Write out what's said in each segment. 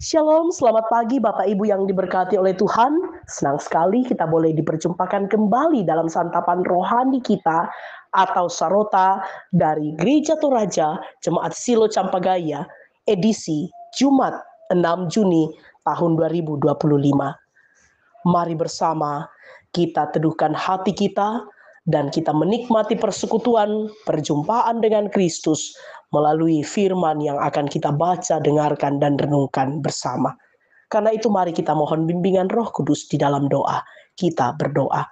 Shalom, selamat pagi Bapak Ibu yang diberkati oleh Tuhan. Senang sekali kita boleh diperjumpakan kembali dalam santapan rohani kita atau Sarota dari Gereja Toraja Jemaat Silo Campagaya edisi Jumat 6 Juni tahun 2025. Mari bersama kita teduhkan hati kita dan kita menikmati persekutuan perjumpaan dengan Kristus melalui firman yang akan kita baca, dengarkan, dan renungkan bersama. Karena itu mari kita mohon bimbingan Roh Kudus di dalam doa. Kita berdoa.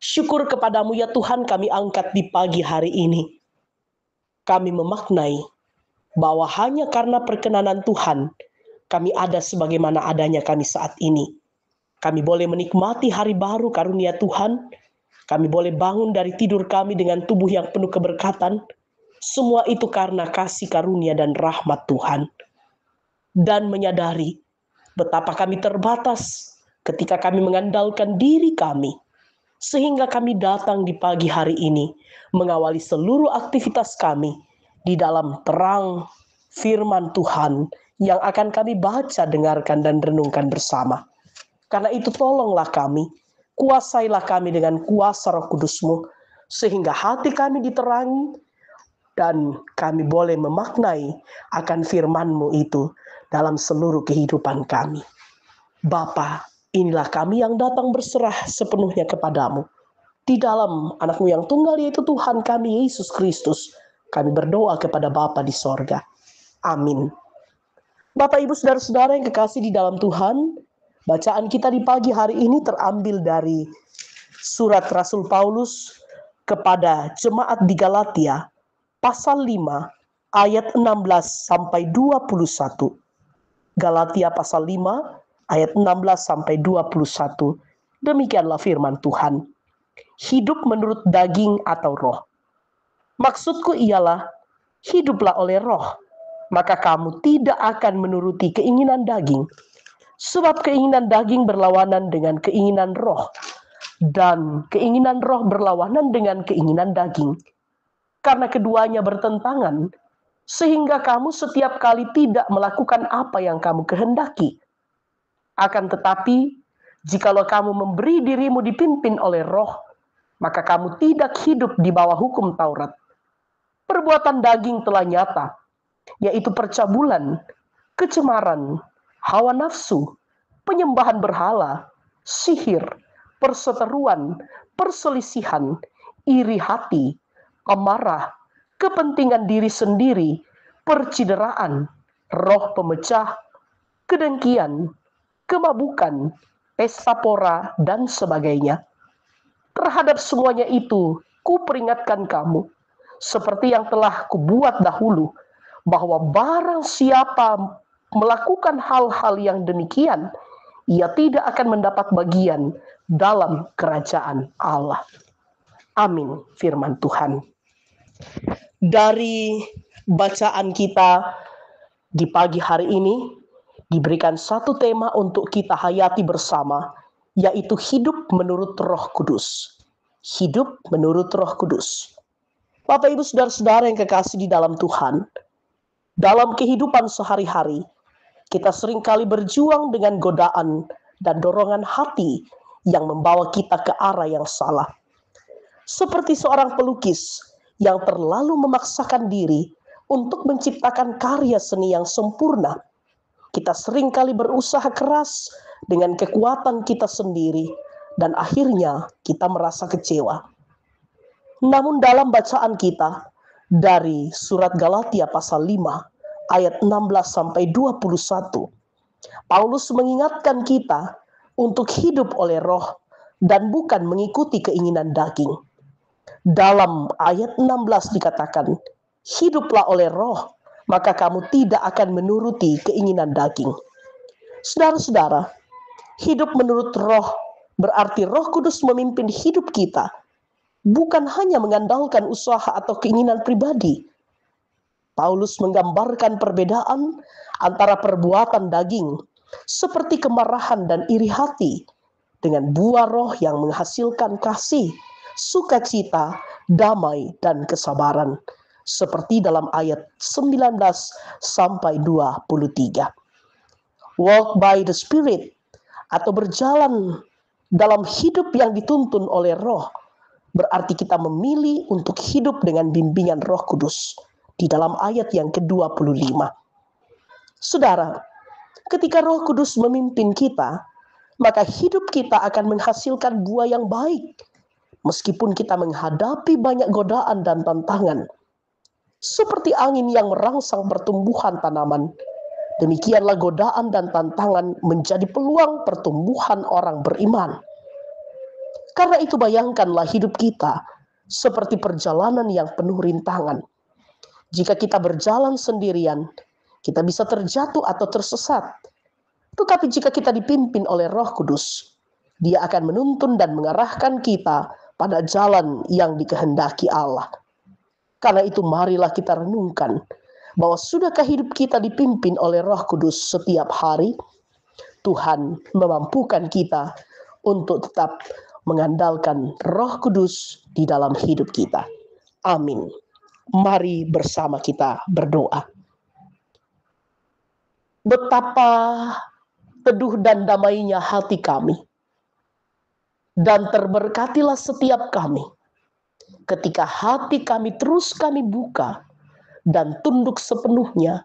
Syukur kepadamu ya Tuhan, kami angkat di pagi hari ini. Kami memaknai bahwa hanya karena perkenanan Tuhan, kami ada sebagaimana adanya kami saat ini. Kami boleh menikmati hari baru karunia Tuhan. Kami boleh bangun dari tidur kami dengan tubuh yang penuh keberkatan. Semua itu karena kasih karunia dan rahmat Tuhan. Dan menyadari betapa kami terbatas ketika kami mengandalkan diri kami. Sehingga kami datang di pagi hari ini mengawali seluruh aktivitas kami di dalam terang firman Tuhan yang akan kami baca, dengarkan, dan renungkan bersama. Karena itu tolonglah kami, kuasailah kami dengan kuasa Roh Kudus-Mu, sehingga hati kami diterangi, dan kami boleh memaknai akan firman-Mu itu dalam seluruh kehidupan kami. Bapa, inilah kami yang datang berserah sepenuhnya kepadamu. Di dalam anak-Mu yang tunggal yaitu Tuhan kami Yesus Kristus, kami berdoa kepada Bapa di sorga. Amin. Bapak, Ibu, Saudara-saudara yang kekasih di dalam Tuhan, bacaan kita di pagi hari ini terambil dari surat Rasul Paulus kepada jemaat di Galatia, pasal 5, ayat 16 sampai 21. Galatia pasal 5, ayat 16 sampai 21. Demikianlah firman Tuhan. Hidup menurut daging atau roh. Maksudku ialah, hiduplah oleh roh, maka kamu tidak akan menuruti keinginan daging. Sebab keinginan daging berlawanan dengan keinginan roh, dan keinginan roh berlawanan dengan keinginan daging. Karena keduanya bertentangan, sehingga kamu setiap kali tidak melakukan apa yang kamu kehendaki. Akan tetapi, jikalau kamu memberi dirimu dipimpin oleh roh, maka kamu tidak hidup di bawah hukum Taurat. Perbuatan daging telah nyata, yaitu percabulan, kecemaran, hawa nafsu, penyembahan berhala, sihir, perseteruan, perselisihan, iri hati, amarah, kepentingan diri sendiri, percideraan, roh pemecah, kedengkian, kemabukan, pesta pora, dan sebagainya. Terhadap semuanya itu, kuperingatkan kamu, seperti yang telah kubuat dahulu, bahwa barang siapa melakukan hal-hal yang demikian, ia tidak akan mendapat bagian dalam kerajaan Allah. Amin, firman Tuhan. Dari bacaan kita di pagi hari ini, diberikan satu tema untuk kita hayati bersama, yaitu hidup menurut Roh Kudus. Hidup menurut Roh Kudus. Bapak, Ibu, Saudara-saudara yang kekasih di dalam Tuhan, dalam kehidupan sehari-hari, kita seringkali berjuang dengan godaan dan dorongan hati yang membawa kita ke arah yang salah. Seperti seorang pelukis yang terlalu memaksakan diri untuk menciptakan karya seni yang sempurna. Kita seringkali berusaha keras dengan kekuatan kita sendiri, dan akhirnya kita merasa kecewa. Namun dalam bacaan kita dari surat Galatia pasal 5 ayat 16 sampai 21, Paulus mengingatkan kita untuk hidup oleh roh dan bukan mengikuti keinginan daging. Dalam ayat 16 dikatakan, hiduplah oleh roh, maka kamu tidak akan menuruti keinginan daging. Saudara-saudara, hidup menurut roh berarti Roh Kudus memimpin hidup kita, bukan hanya mengandalkan usaha atau keinginan pribadi. Paulus menggambarkan perbedaan antara perbuatan daging, seperti kemarahan dan iri hati, dengan buah roh yang menghasilkan kasih, sukacita, damai, dan kesabaran. Seperti dalam ayat 19 sampai 23. walk by the Spirit, atau berjalan dalam hidup yang dituntun oleh Roh, berarti kita memilih untuk hidup dengan bimbingan Roh Kudus di dalam ayat yang ke-25. Saudara, ketika Roh Kudus memimpin kita, maka hidup kita akan menghasilkan buah yang baik, meskipun kita menghadapi banyak godaan dan tantangan. Seperti angin yang merangsang pertumbuhan tanaman, demikianlah godaan dan tantangan menjadi peluang pertumbuhan orang beriman. Karena itu bayangkanlah hidup kita seperti perjalanan yang penuh rintangan. Jika kita berjalan sendirian, kita bisa terjatuh atau tersesat. Tetapi jika kita dipimpin oleh Roh Kudus, Dia akan menuntun dan mengarahkan kita pada jalan yang dikehendaki Allah. Karena itu marilah kita renungkan bahwa sudahkah hidup kita dipimpin oleh Roh Kudus setiap hari? Tuhan memampukan kita untuk tetap mengandalkan Roh Kudus di dalam hidup kita. Amin. Mari bersama kita berdoa. Betapa teduh dan damainya hati kami, dan terberkatilah setiap kami ketika hati kami terus kami buka dan tunduk sepenuhnya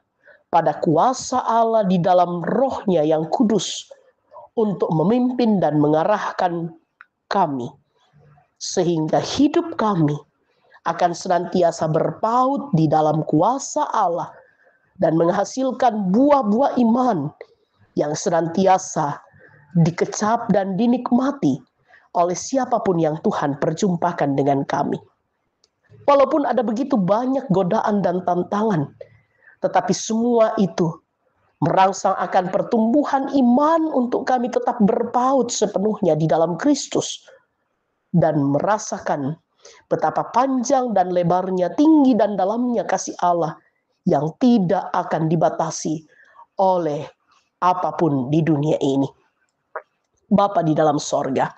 pada kuasa Allah di dalam Roh-Nya yang kudus untuk memimpin dan mengarahkan kami, sehingga hidup kami akan senantiasa berpaut di dalam kuasa Allah dan menghasilkan buah-buah iman yang senantiasa dikecap dan dinikmati oleh siapapun yang Tuhan perjumpakan dengan kami. Walaupun ada begitu banyak godaan dan tantangan, tetapi semua itu merangsang akan pertumbuhan iman untuk kami tetap berpaut sepenuhnya di dalam Kristus dan merasakan betapa panjang dan lebarnya, tinggi dan dalamnya kasih Allah yang tidak akan dibatasi oleh apapun di dunia ini. Bapa di dalam sorga,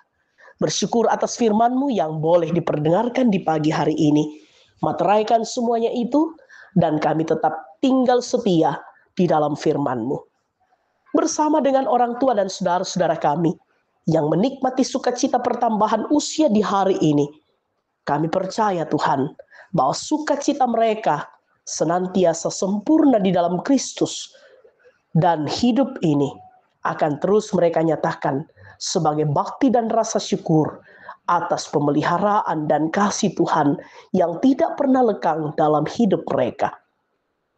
bersyukur atas firman-Mu yang boleh diperdengarkan di pagi hari ini. Materaikan semuanya itu, dan kami tetap tinggal setia di dalam firman-Mu. Bersama dengan orang tua dan saudara-saudara kami yang menikmati sukacita pertambahan usia di hari ini, kami percaya Tuhan bahwa sukacita mereka senantiasa sempurna di dalam Kristus, dan hidup ini akan terus mereka nyatakan sebagai bakti dan rasa syukur atas pemeliharaan dan kasih Tuhan yang tidak pernah lekang dalam hidup mereka.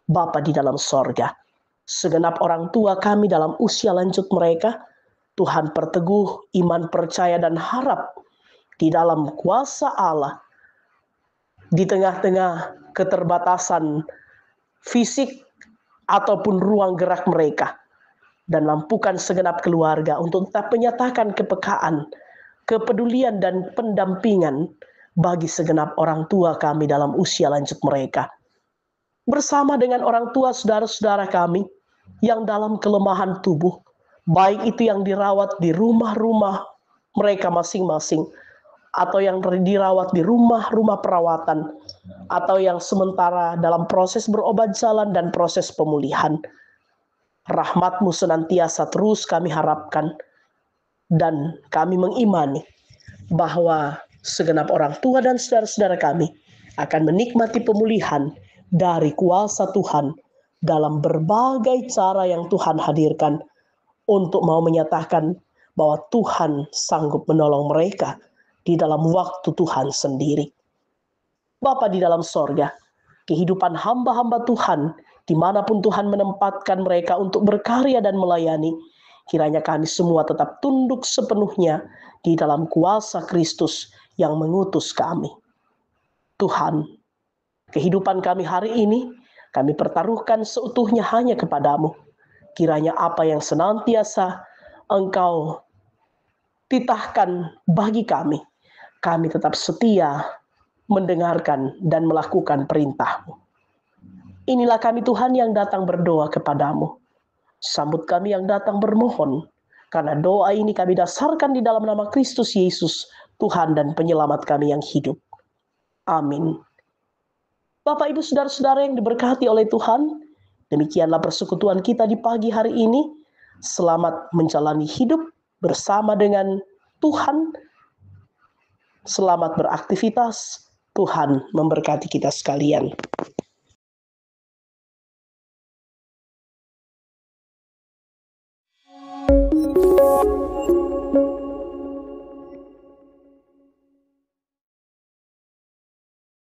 Bapa di dalam sorga, segenap orang tua kami dalam usia lanjut mereka, Tuhan perteguh iman, percaya, dan harap di dalam kuasa Allah, di tengah-tengah keterbatasan fisik ataupun ruang gerak mereka, dan mampukan segenap keluarga untuk tetap menyatakan kepekaan, kepedulian, dan pendampingan bagi segenap orang tua kami dalam usia lanjut mereka. Bersama dengan orang tua saudara-saudara kami yang dalam kelemahan tubuh, baik itu yang dirawat di rumah-rumah mereka masing-masing, atau yang dirawat di rumah-rumah perawatan, atau yang sementara dalam proses berobat jalan dan proses pemulihan. Rahmat-Mu senantiasa terus kami harapkan, dan kami mengimani bahwa segenap orang tua dan saudara-saudara kami akan menikmati pemulihan dari kuasa Tuhan dalam berbagai cara yang Tuhan hadirkan untuk mau menyatakan bahwa Tuhan sanggup menolong mereka di dalam waktu Tuhan sendiri. Bapa di dalam sorga, kehidupan hamba-hamba Tuhan dimanapun Tuhan menempatkan mereka untuk berkarya dan melayani, kiranya kami semua tetap tunduk sepenuhnya di dalam kuasa Kristus yang mengutus kami. Tuhan, kehidupan kami hari ini, kami pertaruhkan seutuhnya hanya kepadamu. Kiranya apa yang senantiasa Engkau titahkan bagi kami, kami tetap setia mendengarkan dan melakukan perintah-Mu. Inilah kami Tuhan yang datang berdoa kepadamu. Sambut kami yang datang bermohon, karena doa ini kami dasarkan di dalam nama Kristus Yesus, Tuhan dan Penyelamat kami yang hidup. Amin. Bapak, Ibu, Saudara-saudara yang diberkati oleh Tuhan, demikianlah persekutuan kita di pagi hari ini. Selamat menjalani hidup bersama dengan Tuhan. Selamat beraktivitas. Tuhan memberkati kita sekalian.